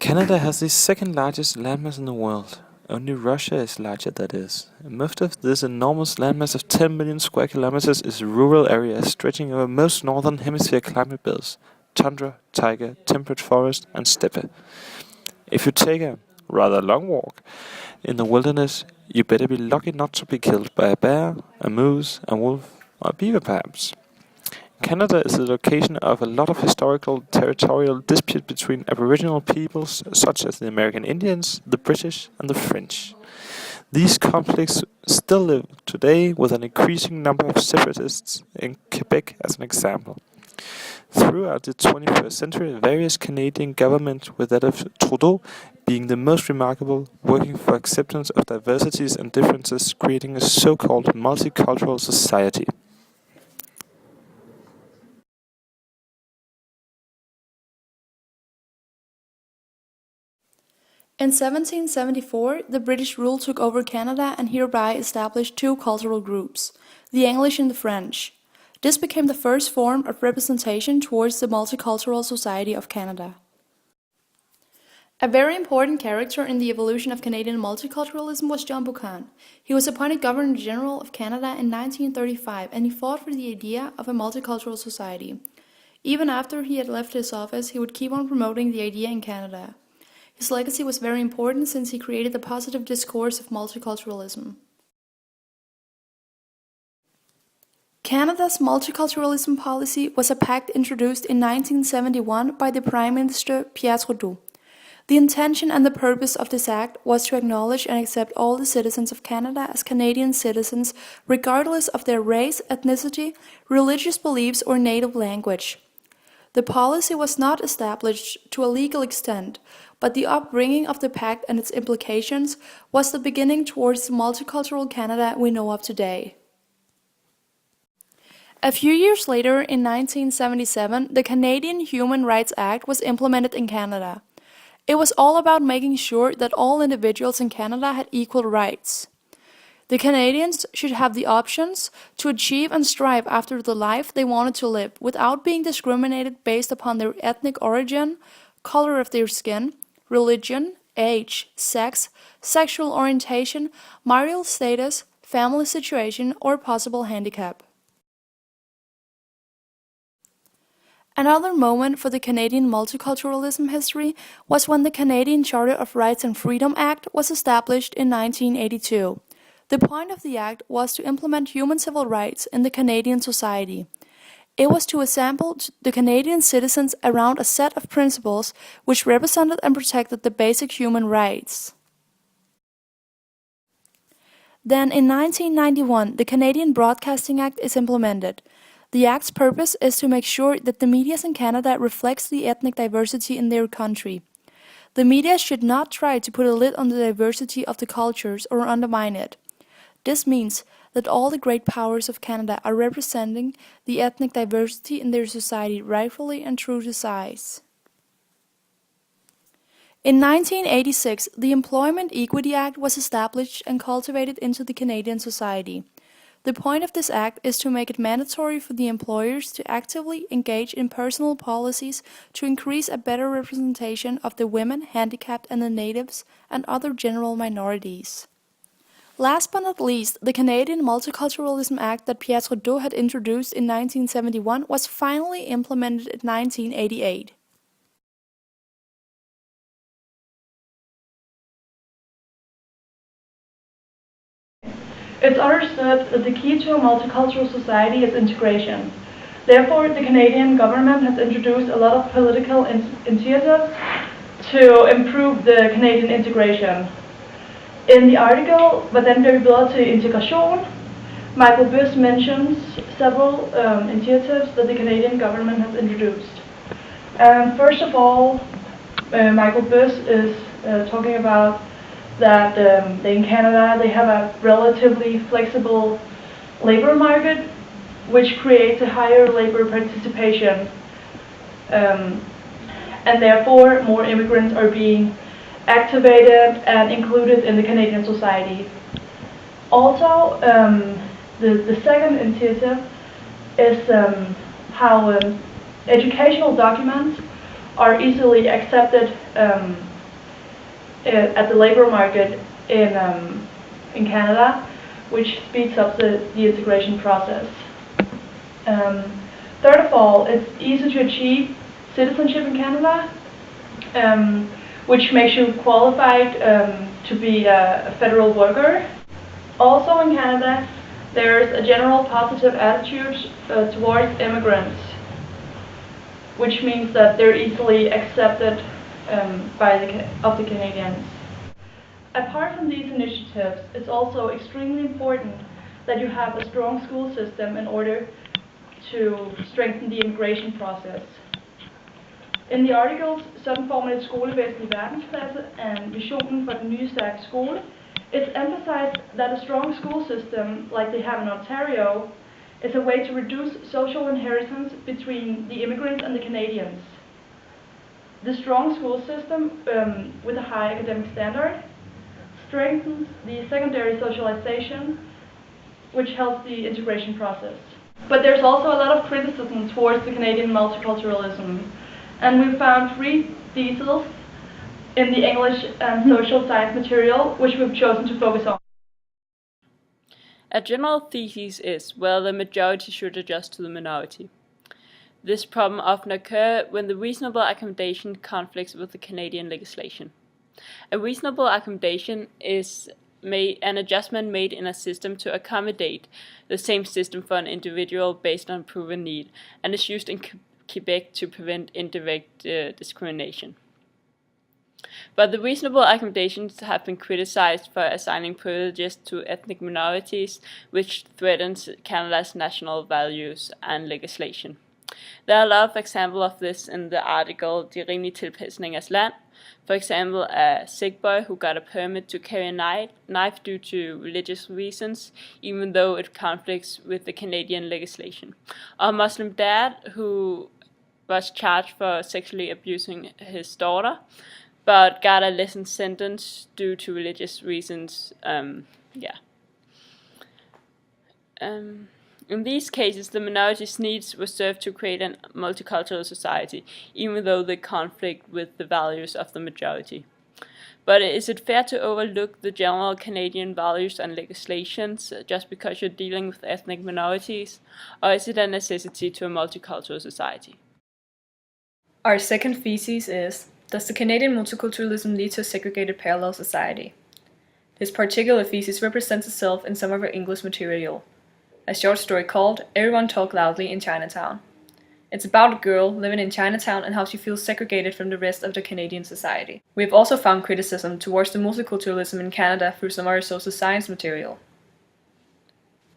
Canada has the second largest landmass in the world. Only Russia is larger, that is. Most of this enormous landmass of 10 million square kilometers is rural area stretching over most northern hemisphere climate belts: tundra, taiga, temperate forest, and steppe. If you take a rather long walk in the wilderness, you better be lucky not to be killed by a bear, a moose, a wolf, or a beaver perhaps. Canada is the location of a lot of historical territorial dispute between Aboriginal peoples such as the American Indians, the British, and the French. These conflicts still live today, with an increasing number of separatists in Quebec as an example. Throughout the 21st century, various Canadian governments, with that of Trudeau being the most remarkable, working for acceptance of diversities and differences, creating a so-called multicultural society. In 1774, the British rule took over Canada and hereby established two cultural groups, the English and the French. This became the first form of representation towards the multicultural society of Canada. A very important character in the evolution of Canadian multiculturalism was John Buchan. He was appointed Governor-General of Canada in 1935, and he fought for the idea of a multicultural society. Even after he had left his office, he would keep on promoting the idea in Canada. His legacy was very important since he created the positive discourse of multiculturalism. Canada's multiculturalism policy was a pact introduced in 1971 by the Prime Minister Pierre Trudeau. The intention and the purpose of this act was to acknowledge and accept all the citizens of Canada as Canadian citizens, regardless of their race, ethnicity, religious beliefs, or native language. The policy was not established to a legal extent, but the upbringing of the pact and its implications was the beginning towards the multicultural Canada we know of today. A few years later, in 1977, the Canadian Human Rights Act was implemented in Canada. It was all about making sure that all individuals in Canada had equal rights. The Canadians should have the options to achieve and strive after the life they wanted to live without being discriminated based upon their ethnic origin, color of their skin, religion, age, sex, sexual orientation, marital status, family situation, or possible handicap. Another moment for the Canadian multiculturalism history was when the Canadian Charter of Rights and Freedom Act was established in 1982. The point of the act was to implement human civil rights in the Canadian society. It was to assemble the Canadian citizens around a set of principles which represented and protected the basic human rights. Then in 1991, the Canadian Broadcasting Act is implemented. The Act's purpose is to make sure that the media in Canada reflects the ethnic diversity in their country. The media should not try to put a lid on the diversity of the cultures or undermine it. This means that all the great powers of Canada are representing the ethnic diversity in their society rightfully and true to size. In 1986, the Employment Equity Act was established and cultivated into the Canadian society. The point of this act is to make it mandatory for the employers to actively engage in personal policies to increase a better representation of the women, handicapped, and the natives, and other general minorities. Last but not least, the Canadian Multiculturalism Act that Pierre Trudeau had introduced in 1971 was finally implemented in 1988. It's understood that the key to a multicultural society is integration. Therefore, the Canadian government has introduced a lot of political initiatives to improve the Canadian integration. In the article, Hvordan bliver vi bedre til integration, Michael Buss mentions several initiatives that the Canadian government has introduced. First of all, Michael Buss is talking about that in Canada they have a relatively flexible labor market, which creates a higher labor participation, and therefore more immigrants are being activated and included in the Canadian society. Also, the second initiative is how educational documents are easily accepted at the labor market in Canada, which speeds up the integration process. Third of all, it's easy to achieve citizenship in Canada, which makes you qualified to be a federal worker. Also in Canada, there's a general positive attitude towards immigrants, which means that they're easily accepted of the Canadians. Apart from these initiatives, it's also extremely important that you have a strong school system in order to strengthen the immigration process. In the articles, sådan får man et skolevæsen i verdensklasse and visionen for den nye stærke skole, it's emphasized that a strong school system, like they have in Ontario, is a way to reduce social inheritance between the immigrants and the Canadians. The strong school system, with a high academic standard, strengthens the secondary socialization, which helps the integration process. But there's also a lot of criticism towards the Canadian multiculturalism, and we found 3 theses in the English and social science material, which we've chosen to focus on. A general thesis is whether the majority should adjust to the minority. This problem often occurs when the reasonable accommodation conflicts with the Canadian legislation. A reasonable accommodation is an adjustment made in a system to accommodate the same system for an individual based on proven need, and is used in Quebec to prevent indirect discrimination. But the reasonable accommodations have been criticized for assigning privileges to ethnic minorities, which threatens Canada's national values and legislation. There are a lot of examples of this in the article De rimelig tilpasningens land. For example, a Sikh boy who got a permit to carry a knife due to religious reasons, even though it conflicts with the Canadian legislation. Or a Muslim dad who was charged for sexually abusing his daughter, but got a lesser sentence due to religious reasons. In these cases, the minority's needs were served to create a multicultural society, even though they conflict with the values of the majority. But is it fair to overlook the general Canadian values and legislations just because you're dealing with ethnic minorities, or is it a necessity to a multicultural society? Our second thesis is, does the Canadian multiculturalism lead to a segregated parallel society? This particular thesis represents itself in some of our English material. A short story called Everyone Talk Loudly in Chinatown. It's about a girl living in Chinatown and how she feels segregated from the rest of the Canadian society. We have also found criticism towards the multiculturalism in Canada through some of our social science material.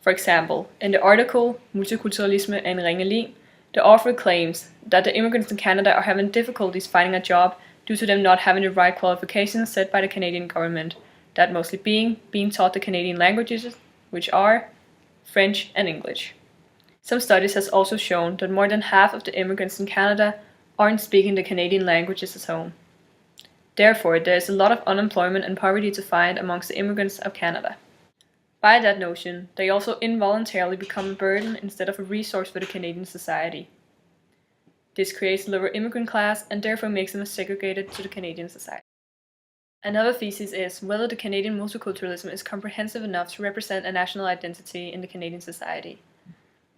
For example, in the article Multiculturalisme er en ringe liv, the author claims that the immigrants in Canada are having difficulties finding a job due to them not having the right qualifications set by the Canadian government, that mostly being taught the Canadian languages, which are French and English. Some studies has also shown that more than half of the immigrants in Canada aren't speaking the Canadian languages at home. Therefore, there is a lot of unemployment and poverty to find amongst the immigrants of Canada. By that notion, they also involuntarily become a burden instead of a resource for the Canadian society. This creates a lower immigrant class and therefore makes them segregated to the Canadian society. Another thesis is whether the Canadian multiculturalism is comprehensive enough to represent a national identity in the Canadian society.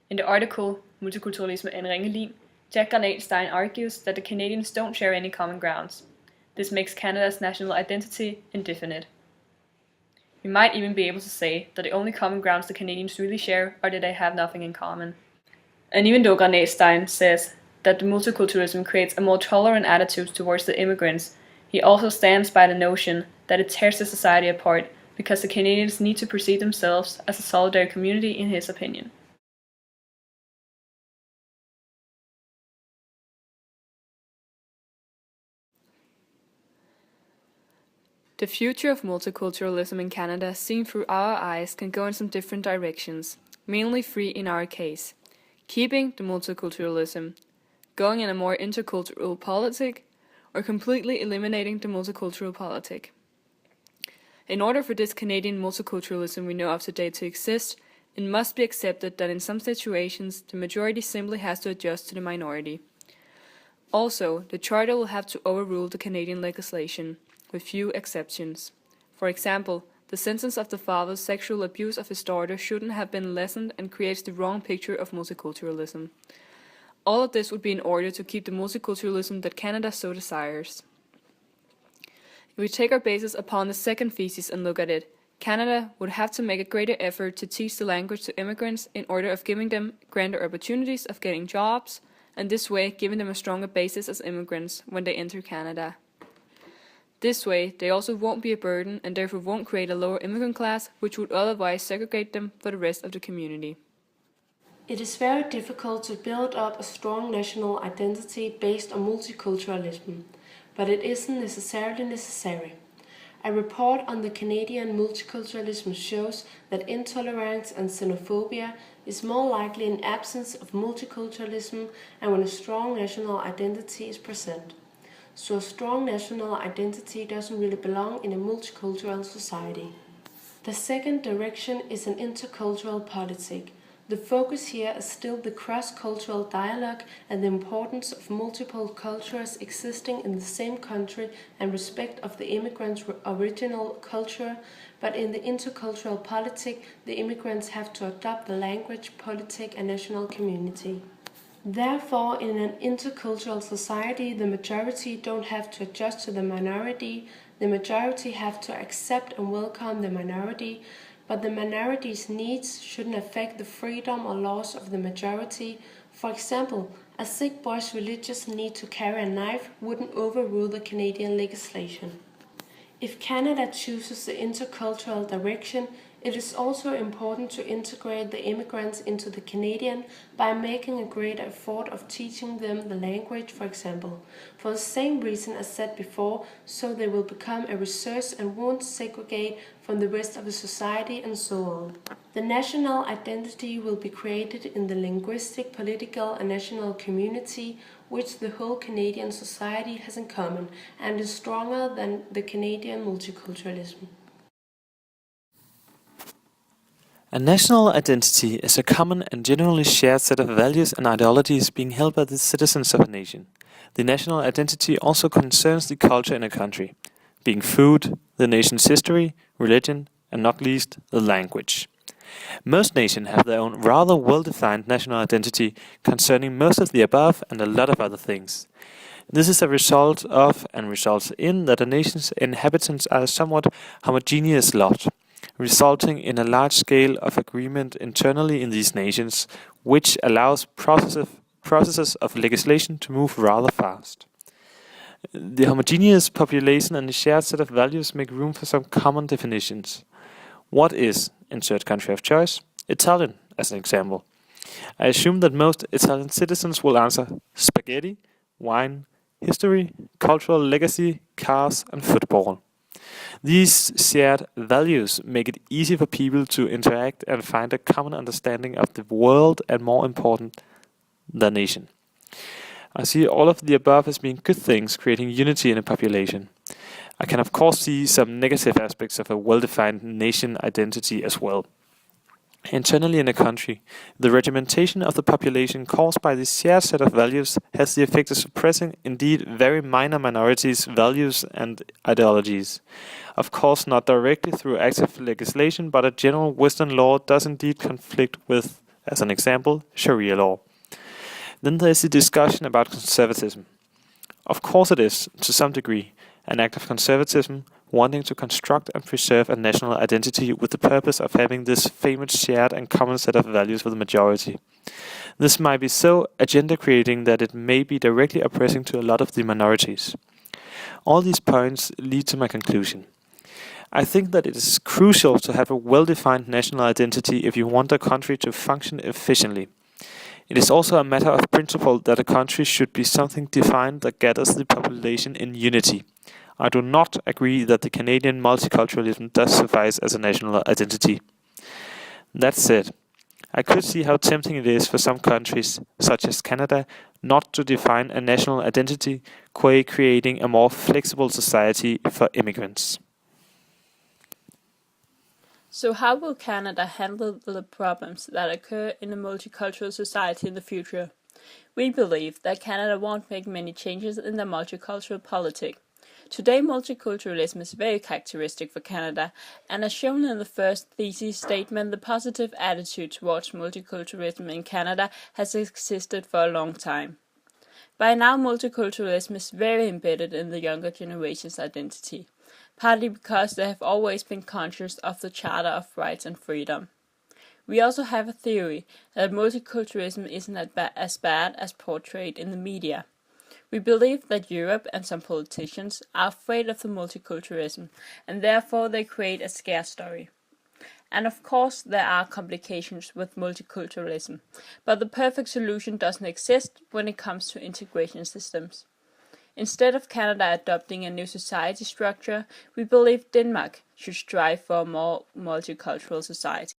In the article Multiculturalisme er en ringe liv, Jack Granatstein argues that the Canadians don't share any common grounds. This makes Canada's national identity indefinite. We might even be able to say that the only common grounds the Canadians really share are that they have nothing in common. And even though Granatstein says that the multiculturalism creates a more tolerant attitude towards the immigrants, he also stands by the notion that it tears the society apart because the Canadians need to perceive themselves as a solidary community in his opinion. The future of multiculturalism in Canada, seen through our eyes, can go in some different directions, mainly 3 in our case. Keeping the multiculturalism, going in a more intercultural politic, or completely eliminating the multicultural politic. In order for this Canadian multiculturalism we know of today to exist, it must be accepted that in some situations the majority simply has to adjust to the minority. Also, the Charter will have to overrule the Canadian legislation, with few exceptions. For example, the sentence of the father's sexual abuse of his daughter shouldn't have been lessened and creates the wrong picture of multiculturalism. All of this would be in order to keep the multiculturalism that Canada so desires. If we take our basis upon the second thesis and look at it, Canada would have to make a greater effort to teach the language to immigrants in order of giving them grander opportunities of getting jobs, and this way giving them a stronger basis as immigrants when they enter Canada. This way, they also won't be a burden and therefore won't create a lower immigrant class, which would otherwise segregate them for the rest of the community. It is very difficult to build up a strong national identity based on multiculturalism, but it isn't necessarily necessary. A report on the Canadian multiculturalism shows that intolerance and xenophobia is more likely in absence of multiculturalism and when a strong national identity is present. So a strong national identity doesn't really belong in a multicultural society. The second direction is an intercultural politic. The focus here is still the cross-cultural dialogue and the importance of multiple cultures existing in the same country and respect of the immigrants' original culture, but in the intercultural politic, the immigrants have to adopt the language, politic and national community. Therefore, in an intercultural society, the majority don't have to adjust to the majority have to accept and welcome the minority, but the minority's needs shouldn't affect the freedom or laws of the majority. For example, a Sikh boy's religious need to carry a knife wouldn't overrule the Canadian legislation. If Canada chooses the intercultural direction, it is also important to integrate the immigrants into the Canadian by making a great effort of teaching them the language, for example, for the same reason as said before, so they will become a resource and won't segregate from the rest of the society and so on. The national identity will be created in the linguistic, political and national community which the whole Canadian society has in common and is stronger than the Canadian multiculturalism. A national identity is a common and generally shared set of values and ideologies being held by the citizens of a nation. The national identity also concerns the culture in a country, being food, the nation's history, religion, and not least, the language. Most nations have their own rather well-defined national identity concerning most of the above and a lot of other things. This is a result of and results in that a nation's inhabitants are a somewhat homogeneous lot, resulting in a large scale of agreement internally in these nations, which allows processes of legislation to move rather fast. The homogeneous population and the shared set of values make room for some common definitions. What is, insert country of choice, Italian, as an example? I assume that most Italian citizens will answer spaghetti, wine, history, cultural legacy, cars, and football. These shared values make it easy for people to interact and find a common understanding of the world and, more important, the nation. I see all of the above as being good things, creating unity in a population. I can of course see some negative aspects of a well-defined nation identity as well. Internally in a country, the regimentation of the population caused by this shared set of values has the effect of suppressing, indeed, very minor minorities' values and ideologies. Of course, not directly through active legislation, but a general Western law does indeed conflict with, as an example, Sharia law. Then there is the discussion about conservatism. Of course it is, to some degree, an act of conservatism, wanting to construct and preserve a national identity with the purpose of having this famous shared and common set of values for the majority. This might be so agenda-creating that it may be directly oppressing to a lot of the minorities. All these points lead to my conclusion. I think that it is crucial to have a well-defined national identity if you want a country to function efficiently. It is also a matter of principle that a country should be something defined that gathers the population in unity. I do not agree that the Canadian multiculturalism does suffice as a national identity. That said, I could see how tempting it is for some countries, such as Canada, not to define a national identity, creating a more flexible society for immigrants. So how will Canada handle the problems that occur in a multicultural society in the future? We believe that Canada won't make many changes in the multicultural politic. Today, multiculturalism is very characteristic for Canada, and as shown in the first thesis statement, the positive attitude towards multiculturalism in Canada has existed for a long time. By now, multiculturalism is very embedded in the younger generation's identity, partly because they have always been conscious of the Charter of Rights and Freedom. We also have a theory that multiculturalism isn't as bad as portrayed in the media. We believe that Europe and some politicians are afraid of the multiculturalism, and therefore they create a scare story. And of course, there are complications with multiculturalism, but the perfect solution doesn't exist when it comes to integration systems. Instead of Canada adopting a new society structure, we believe Denmark should strive for a more multicultural society.